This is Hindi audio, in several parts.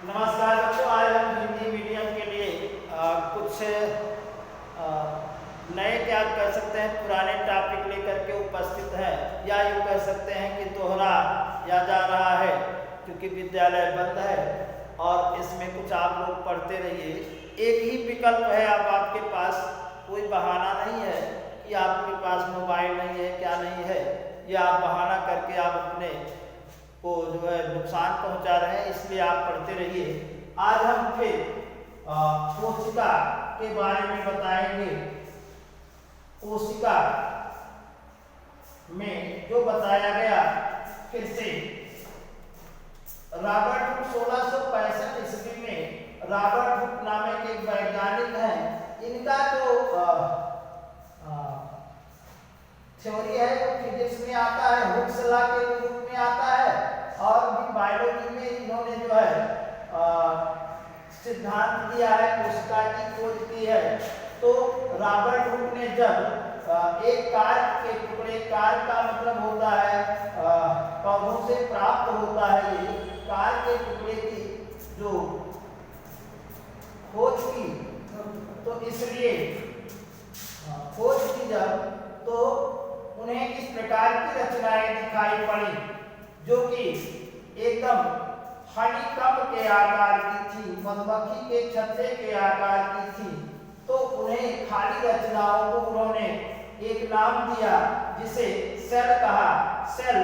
नमस्कार बच्चों, आज हम हिंदी मीडियम के लिए कुछ नए क्या कह सकते हैं पुराने टॉपिक लेकर के उपस्थित हैं, या यूँ कह सकते हैं कि दोहरा या जा रहा है क्योंकि विद्यालय बंद है और इसमें कुछ आप लोग पढ़ते रहिए। एक ही विकल्प है, अब आपके पास कोई बहाना नहीं है कि आपके पास मोबाइल नहीं है, क्या नहीं है, या आप बहाना करके आप अपने को जो है नुकसान पहुंचा रहे हैं, इसलिए आप पढ़ते रहिए। आज हम फिर कोशिका के बारे में बताएंगे। कोशिका में जो बताया गया, फिर से रॉबर्ट हुक 1665 ईस्वी में रॉबर्ट हुक नामक एक वैज्ञानिक हैं। इनका जो थ्योरी है वो फिजिक्स में आता है, हुक्स लॉ के रूप में आता है, और भी बायोलॉजी में इन्होंने जो है सिद्धांत दिया है, कोशिका की खोज की है। तो रॉबर्ट हुक ने जब एक कार्क के टुकड़े, कार्क का मतलब होता है पौधों से प्राप्त होता है, ये कार्क के टुकड़े की जो खोज की, तो इसलिए खोज की जब, तो उन्हें इस प्रकार की रचनाएं दिखाई पड़ी जो कि एकदम हनीकॉम्ब के आकार की थी, मधुमक्खी के छत्ते के आकार की थी। तो उन्हें खाली रचनाओं को उन्होंने एक नाम दिया जिसे सेल कहा। सेल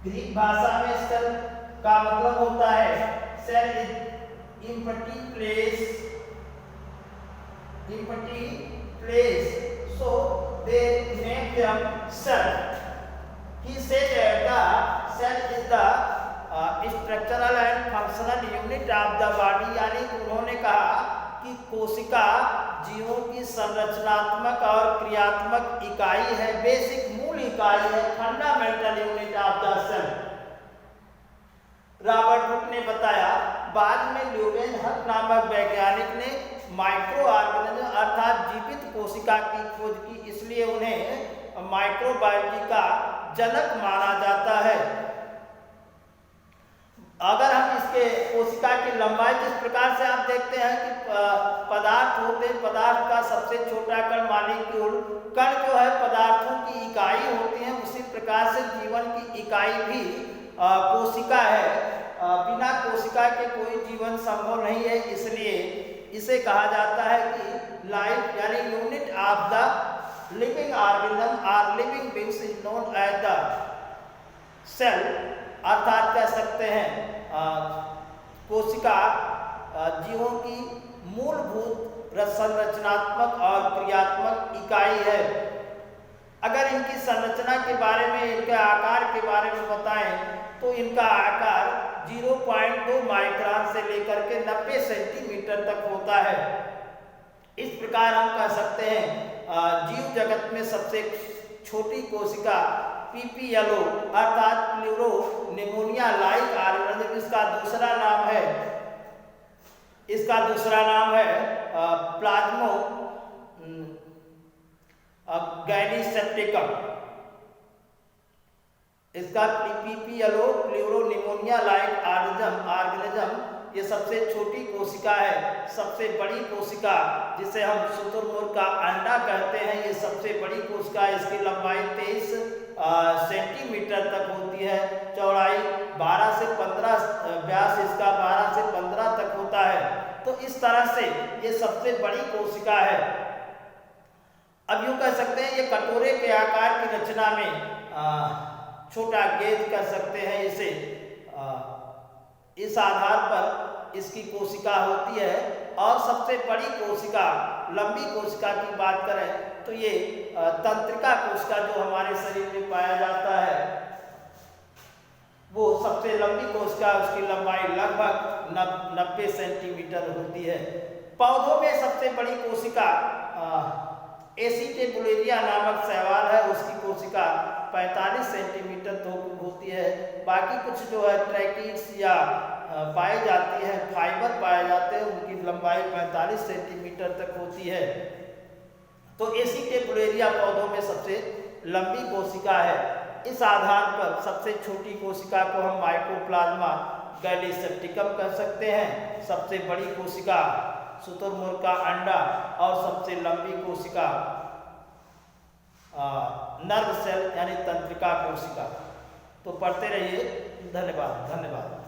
ग्रीक भाषा में सेल का मतलब होता है cell is empty place, so they named them cell. He said that the cell is the structural and functional unit of the body, यानी उन्होंने कहा कि कोशिका जीवों की संरचनात्मक और क्रियात्मक इकाई है, बेसिक मूल इकाई है, fundamental unit of the cell. Robert Hooke ने बताया। बाद में ल्यूवेनहक नामक वैज्ञानिक ने माइक्रो ऑर्गेनिज्म अर्थात जीवित कोशिका की खोज की, इसलिए उन्हें माइक्रोबायोलॉजी का जनक माना जाता है। अगर हम इसके कोशिका की लंबाई, जिस प्रकार से आप देखते हैं कि पदार्थ होते हैं, पदार्थ का सबसे छोटा कण मॉलिक्यूल, कण जो है पदार्थों की इकाई होती है, उसी प्रकार से जीवन की इकाई भी कोशिका है। बिना कोशिका के कोई जीवन संभव नहीं है, इसलिए इसे कहा जाता है कि लाइफ यानी unit of the living organism और living beings is known as the cell, अर्थात कह सकते हैं कोशिका जीवों की मूलभूत संरचनात्मक और क्रियात्मक इकाई है। अगर इनकी संरचना के बारे में, इनके आकार के बारे में बताएं तो इनका आकार 0.2 माइक्रोन से लेकर के 90 सेंटीमीटर तक होता है। इस प्रकार हम कह सकते हैं जीव जगत में सबसे छोटी कोशिका पीपीएलओ अर्थात प्लूरो निमोनिया लाइक ऑर्गेनिज्म, इसका दूसरा नाम है प्लाज्मो गैलीसेप्टिकम। इसका PPLO pleuro pneumonia like organism ये सबसे छोटी कोशिका है। सबसे बड़ी कोशिका जिसे हम शुतुरमुर्ग का अंडा कहते हैं, ये सबसे बड़ी कोशिका है। इसकी लंबाई 23 सेंटीमीटर तक होती है, चौड़ाई 12 से 15, व्यास इसका 12 से 15 तक होता है। तो इस तरह से ये सबसे बड़ी कोशिका है। अब यूँ कह सकते हैं ये कटोरे के आकार की रचना में छोटा गेज कर सकते हैं इसे। इस आधार पर इसकी कोशिका होती है। और सबसे बड़ी कोशिका, लंबी कोशिका की बात करें तो ये तंत्रिका कोशिका जो हमारे शरीर में पाया जाता है, वो सबसे लंबी कोशिका, उसकी लंबाई लगभग 90 सेंटीमीटर होती है। पौधों में सबसे बड़ी कोशिका एसिटेबुलेरिया नामक शैवाल है, उसकी कोशिका 45 सेंटीमीटर तो होती है। बाकी कुछ जो है ट्रैकिड्स या पाए जाती है, फाइबर पाए जाते हैं, उनकी लंबाई 45 सेंटीमीटर तक होती है। तो एसिटेबुलेरिया पौधों में सबसे लंबी कोशिका है। इस आधार पर सबसे छोटी कोशिका को हम माइकोप्लाज्मा गैली सेप्टिकम कह सकते हैं। सबसे बड़ी कोशिका शुतुरमुर्ग का अंडा और सबसे लंबी कोशिका नर्व सेल यानी तंत्रिका कोशिका। तो पढ़ते रहिए। धन्यवाद।